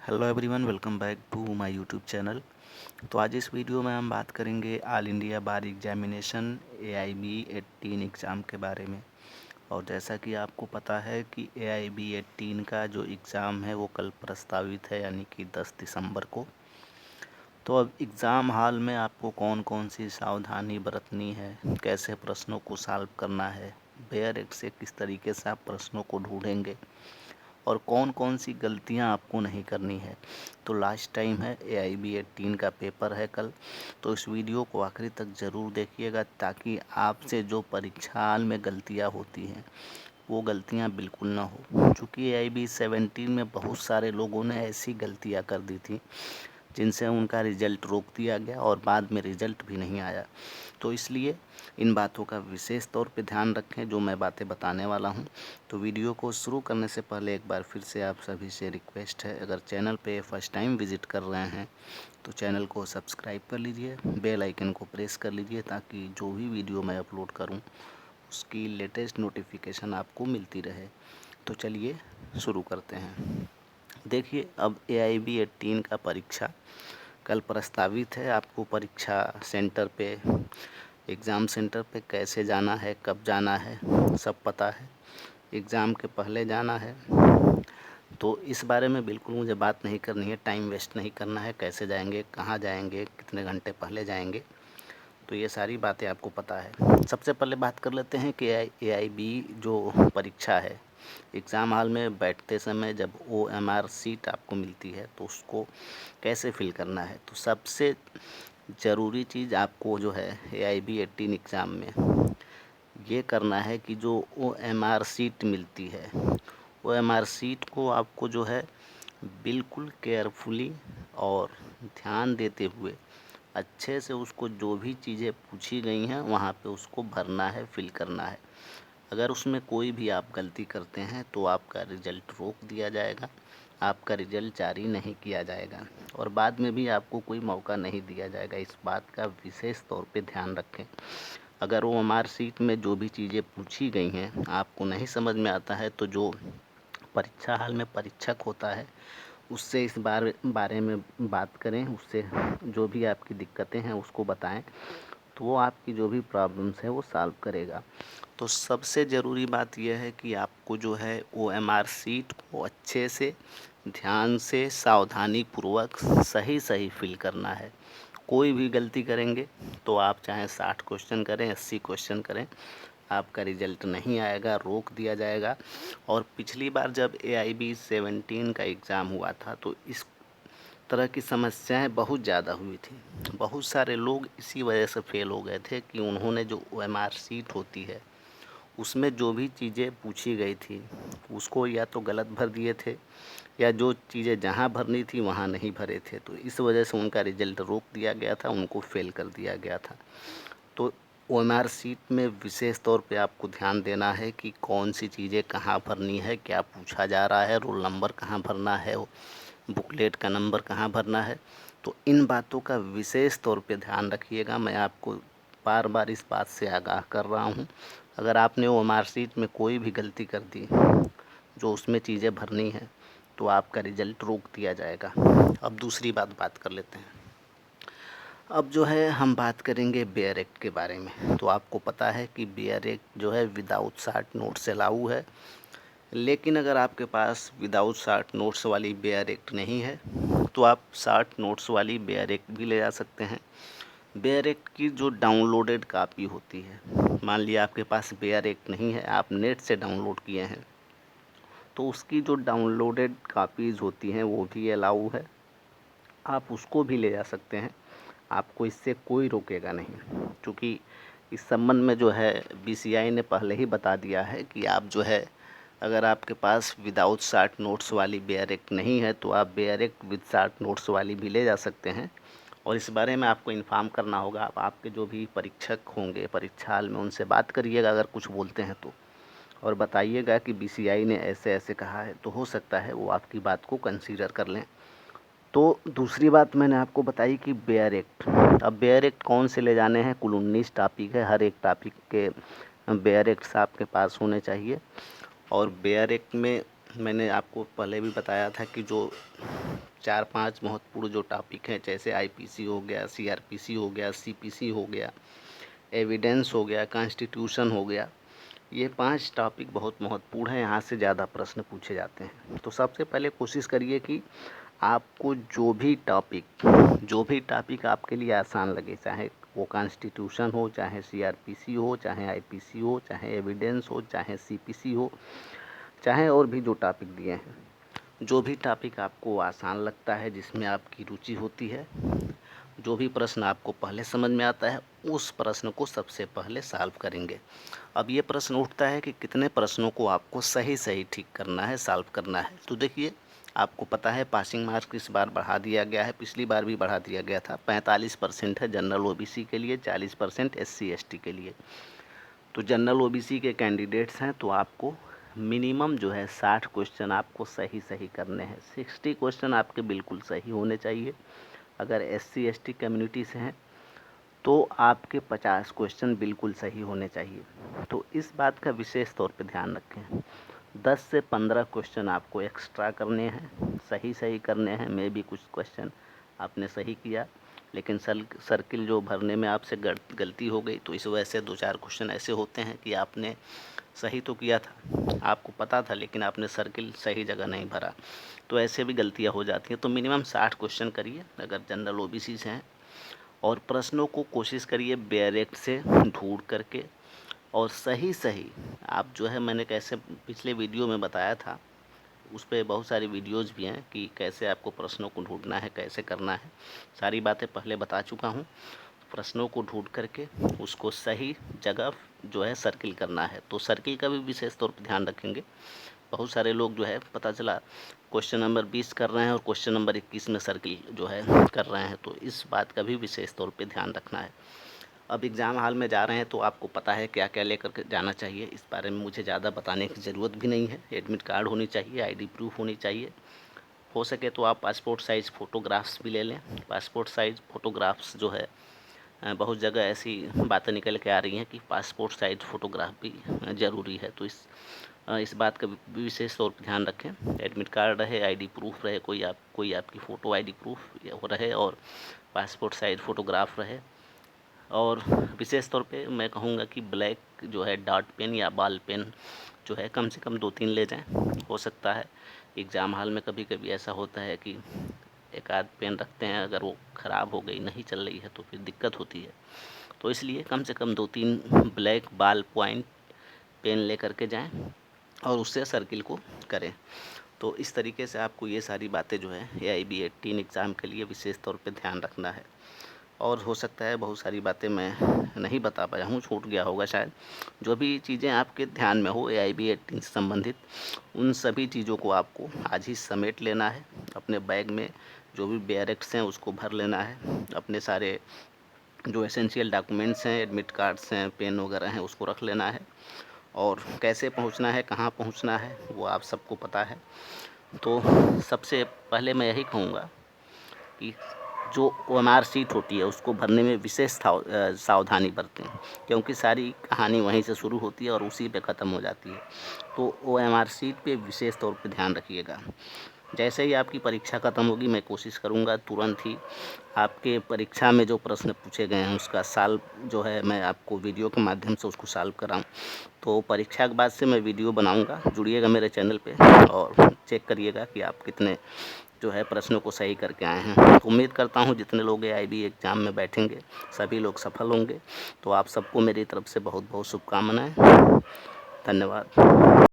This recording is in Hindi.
Hello everyone, welcome back to my YouTube channel. तो आज इस वीडियो में हम बात करेंगे all India bar examination AIB 18 exam के बारे में। और जैसा कि आपको पता है कि AIB 18 का जो एग्ज़ाम है वो कल प्रस्तावित है, यानी कि 10 दिसंबर को। तो अब एग्ज़ाम हॉल में आपको कौन कौन सी सावधानी बरतनी है, कैसे प्रश्नों को सॉल्व करना है, बेयर एक्ट से किस तरीके से आप प्रश्नों को ढूंढेंगे और कौन कौन सी गलतियां आपको नहीं करनी है। तो लास्ट टाइम है, AIB 18 का पेपर है कल। तो इस वीडियो को आखिरी तक ज़रूर देखिएगा ताकि आपसे जो परीक्षा हाल में गलतियां होती हैं वो गलतियां बिल्कुल ना हो। चूँकि AIB 17 में बहुत सारे लोगों ने ऐसी गलतियां कर दी थी जिनसे उनका रिज़ल्ट रोक दिया गया और बाद में रिज़ल्ट भी नहीं आया। तो इसलिए इन बातों का विशेष तौर पे ध्यान रखें जो मैं बातें बताने वाला हूं। तो वीडियो को शुरू करने से पहले एक बार फिर से आप सभी से रिक्वेस्ट है, अगर चैनल पे फर्स्ट टाइम विज़िट कर रहे हैं तो चैनल को सब्सक्राइब कर लीजिए, बेल आइकन को प्रेस कर लीजिए ताकि जो भी वीडियो मैं अपलोड करूँ उसकी लेटेस्ट नोटिफिकेशन आपको मिलती रहे। तो चलिए शुरू करते हैं। देखिए, अब AIB 18 का परीक्षा कल प्रस्तावित है। आपको परीक्षा सेंटर पे, एग्ज़ाम सेंटर पे कैसे जाना है, कब जाना है, सब पता है। एग्ज़ाम के पहले जाना है तो इस बारे में बिल्कुल मुझे बात नहीं करनी है, टाइम वेस्ट नहीं करना है। कैसे जाएंगे, कहाँ जाएंगे, कितने घंटे पहले जाएंगे, तो ये सारी बातें आपको पता है। सबसे पहले बात कर लेते हैं कि AIB जो परीक्षा है, एग्ज़ाम हॉल में बैठते समय जब OMR सीट आपको मिलती है तो उसको कैसे फिल करना है। तो सबसे ज़रूरी चीज़ आपको जो है AIB 18 एग्ज़ाम में ये करना है कि जो OMR सीट मिलती है, OMR सीट को आपको जो है बिल्कुल केयरफुली और ध्यान देते हुए अच्छे से उसको जो भी चीज़ें पूछी गई हैं वहाँ पे उसको भरना है, फिल करना है। अगर उसमें कोई भी आप गलती करते हैं तो आपका रिज़ल्ट रोक दिया जाएगा, आपका रिज़ल्ट जारी नहीं किया जाएगा और बाद में भी आपको कोई मौका नहीं दिया जाएगा। इस बात का विशेष तौर पे ध्यान रखें। अगर वो OMR सीट में जो भी चीज़ें पूछी गई हैं आपको नहीं समझ में आता है तो जो परीक्षा हाल में परीक्षक होता है उससे इस बारे में बात करें, उससे जो भी आपकी दिक्कतें हैं उसको बताएं, तो वो आपकी जो भी प्रॉब्लम्स है वो सॉल्व करेगा। तो सबसे ज़रूरी बात यह है कि आपको जो है OMR सीट को अच्छे से, ध्यान से, सावधानीपूर्वक सही सही फिल करना है। कोई भी गलती करेंगे तो आप चाहे 60 क्वेश्चन करें, 80 क्वेश्चन करें, आपका रिज़ल्ट नहीं आएगा, रोक दिया जाएगा। और पिछली बार जब AIB 17 का एग्ज़ाम हुआ था तो इस तरह की समस्याएं बहुत ज़्यादा हुई थी। बहुत सारे लोग इसी वजह से फ़ेल हो गए थे कि उन्होंने जो OMR सीट होती है उसमें जो भी चीज़ें पूछी गई थी उसको या तो गलत भर दिए थे या जो चीज़ें जहाँ भरनी थी वहाँ नहीं भरे थे। तो इस वजह से उनका रिज़ल्ट रोक दिया गया था, उनको फ़ेल कर दिया गया था। तो OMR सीट में विशेष तौर पे आपको ध्यान देना है कि कौन सी चीज़ें कहाँ भरनी है, क्या पूछा जा रहा है, रोल नंबर कहाँ भरना है, बुकलेट का नंबर कहाँ भरना है। तो इन बातों का विशेष तौर पे ध्यान रखिएगा। मैं आपको बार बार इस बात से आगाह कर रहा हूँ। अगर आपने OMR सीट में कोई भी गलती कर दी जो उसमें चीज़ें भरनी है तो आपका रिज़ल्ट रोक दिया जाएगा। अब दूसरी बात कर लेते हैं। अब जो है हम बात करेंगे बेयर एक्ट के बारे में। तो आपको पता है कि बेयर एक्ट जो है विदाउट शार्ट नोट से लागू है, लेकिन अगर आपके पास विदाउट शार्ट नोट्स वाली बेयर एक्ट नहीं है तो आप शार्ट नोट्स वाली बेयर एक्ट भी ले जा सकते हैं। बेयर एक्ट की जो डाउनलोडेड कापी होती है, मान लिया आपके पास बेयर एक्ट नहीं है, आप नेट से डाउनलोड किए हैं, तो उसकी जो डाउनलोडेड कापीज़ होती हैं वो भी अलाउ है, आप उसको भी ले जा सकते हैं। आपको इससे कोई रोकेगा नहीं, क्योंकि इस संबंध में जो है BCI ने पहले ही बता दिया है कि आप जो है, अगर आपके पास विदाउट शार्ट नोट्स वाली बेयर एक्ट नहीं है तो आप bare act with short notes वाली भी ले जा सकते हैं। और इस बारे में आपको इन्फॉर्म करना होगा। आप आपके जो भी परीक्षक होंगे परीक्षा हाल में उनसे बात करिएगा अगर कुछ बोलते हैं तो, और बताइएगा कि BCI ने ऐसे ऐसे कहा है, तो हो सकता है वो आपकी बात को कंसीडर कर लें। तो दूसरी बात मैंने आपको बताई कि बेयर एक्ट। अब बेयर एक्ट कौन से ले जाने हैं, कुल 19 टॉपिक है, हर एक टॉपिक के बेयर एक्ट्स आपके पास होने चाहिए। और बेयर एक्ट में मैंने आपको पहले भी बताया था कि जो 4-5 महत्वपूर्ण जो टॉपिक हैं, जैसे आईपीसी हो गया, सीआरपीसी हो गया, सीपीसी हो गया, एविडेंस हो गया, कॉन्स्टिट्यूशन हो गया, ये 5 टॉपिक बहुत महत्वपूर्ण हैं, यहाँ से ज़्यादा प्रश्न पूछे जाते हैं। तो सबसे पहले कोशिश करिए कि आपको जो भी टॉपिक आपके लिए आसान लगे, चाहे वो कॉन्स्टिट्यूशन हो, चाहे सीआरपीसी हो, चाहे आईपीसी हो, चाहे एविडेंस हो, चाहे सीपीसी हो, चाहे और भी जो टॉपिक दिए हैं, जो भी टॉपिक आपको आसान लगता है, जिसमें आपकी रुचि होती है, जो भी प्रश्न आपको पहले समझ में आता है, उस प्रश्न को सबसे पहले सॉल्व करेंगे। अब ये प्रश्न उठता है कि कितने प्रश्नों को आपको सही ठीक करना है, सॉल्व करना है। तो देखिए, आपको पता है पासिंग मार्क्स इस बार बढ़ा दिया गया है, पिछली बार भी बढ़ा दिया गया था। 45% है जनरल ओबीसी के लिए, 40% एससी एसटी के लिए। तो जनरल ओबीसी के कैंडिडेट्स हैं तो आपको मिनिमम जो है 60 क्वेश्चन आपको सही करने हैं। 60 क्वेश्चन आपके बिल्कुल सही होने चाहिए। अगर एससी एसटी कम्युनिटी से हैं तो आपके 50 क्वेश्चन बिल्कुल सही होने चाहिए। तो इस बात का विशेष तौर पे ध्यान रखें। 10 से 15 क्वेश्चन आपको एक्स्ट्रा करने हैं, सही करने हैं। मे भी कुछ क्वेश्चन आपने सही किया, लेकिन सर्किल जो भरने में आपसे गलती हो गई, तो इस वजह से 2-4 क्वेश्चन ऐसे होते हैं कि आपने सही तो किया था, आपको पता था, लेकिन आपने सर्किल सही जगह नहीं भरा। तो ऐसे भी गलतियाँ हो जाती हैं। तो मिनिमम 60 क्वेश्चन करिए अगर जनरल ओबीसी से हैं, और प्रश्नों को कोशिश करिए डायरेक्ट से ढूंढ करके, और सही आप जो है, मैंने कैसे पिछले वीडियो में बताया था, उस पे बहुत सारी वीडियोज़ भी हैं कि कैसे आपको प्रश्नों को ढूंढना है, कैसे करना है। सारी बातें पहले बता चुका हूँ। प्रश्नों को ढूंढ करके उसको सही जगह जो है सर्किल करना है। तो सर्किल का भी विशेष तौर पर ध्यान रखेंगे। बहुत सारे लोग जो है, पता चला क्वेश्चन नंबर 20 कर रहे हैं और क्वेश्चन नंबर 21 में सर्किल जो है कर रहे हैं। तो इस बात का भी विशेष तौर पे ध्यान रखना है। अब एग्ज़ाम हॉल में जा रहे हैं तो आपको पता है क्या क्या लेकर के जाना चाहिए। इस बारे में मुझे ज़्यादा बताने की ज़रूरत भी नहीं है। एडमिट कार्ड होनी चाहिए, आईडी प्रूफ होनी चाहिए। हो सके तो आप पासपोर्ट साइज़ फ़ोटोग्राफ्स भी ले लें। पासपोर्ट साइज़ फ़ोटोग्राफ्स जो है, बहुत जगह ऐसी बातें निकल के आ रही हैं कि पासपोर्ट साइज़ फ़ोटोग्राफ भी ज़रूरी है। तो इस बात का विशेष तौर पर ध्यान रखें। एडमिट कार्ड रहे, आईडी प्रूफ रहे, कोई आपकी फ़ोटो आईडी प्रूफ रहे, और पासपोर्ट साइज़ फ़ोटोग्राफ रहे। और विशेष तौर पे मैं कहूँगा कि ब्लैक जो है डॉट पेन या बॉल पेन जो है, कम से कम 2-3 ले जाएं। हो सकता है एग्ज़ाम हॉल में कभी ऐसा होता है कि एक आध पेन रखते हैं, अगर वो ख़राब हो गई, नहीं चल रही है, तो फिर दिक्कत होती है। तो इसलिए कम से कम 2-3 ब्लैक बॉल पॉइंट पेन ले करके जाएं और उससे सर्किल को करें। तो इस तरीके से आपको ये सारी बातें जो है AIB 18 एग्ज़ाम के लिए विशेष तौर पे ध्यान रखना है। और हो सकता है बहुत सारी बातें मैं नहीं बता पाया हूँ, छूट गया होगा शायद। जो भी चीज़ें आपके ध्यान में हो AIB 18 से संबंधित, उन सभी चीज़ों को आपको आज ही समेट लेना है। अपने बैग में जो भी बैरेक्स हैं उसको भर लेना है। अपने सारे जो एसेंशियल डॉक्यूमेंट्स हैं, एडमिट कार्ड्स हैं, पेन वगैरह हैं, उसको रख लेना है। और कैसे पहुंचना है, कहाँ पहुंचना है, वो आप सबको पता है। तो सबसे पहले मैं यही कहूँगा कि जो OMR शीट होती है उसको भरने में विशेष सावधानी बरतें, क्योंकि सारी कहानी वहीं से शुरू होती है और उसी पे ख़त्म हो जाती है। तो OMR शीट पे विशेष तौर पे ध्यान रखिएगा। जैसे ही आपकी परीक्षा ख़त्म होगी, मैं कोशिश करूँगा तुरंत ही आपके परीक्षा में जो प्रश्न पूछे गए हैं उसका सॉल्व जो है, मैं आपको वीडियो के माध्यम से उसको सॉल्व कराऊँ। तो परीक्षा के बाद से मैं वीडियो बनाऊँगा, जुड़िएगा मेरे चैनल पे और चेक करिएगा कि आप कितने जो है प्रश्नों को सही करके आए हैं। तो उम्मीद करता हूँ जितने लोग AIB एग्ज़ाम में बैठेंगे सभी लोग सफल होंगे। तो आप सबको मेरी तरफ से बहुत बहुत शुभकामनाएँ। धन्यवाद।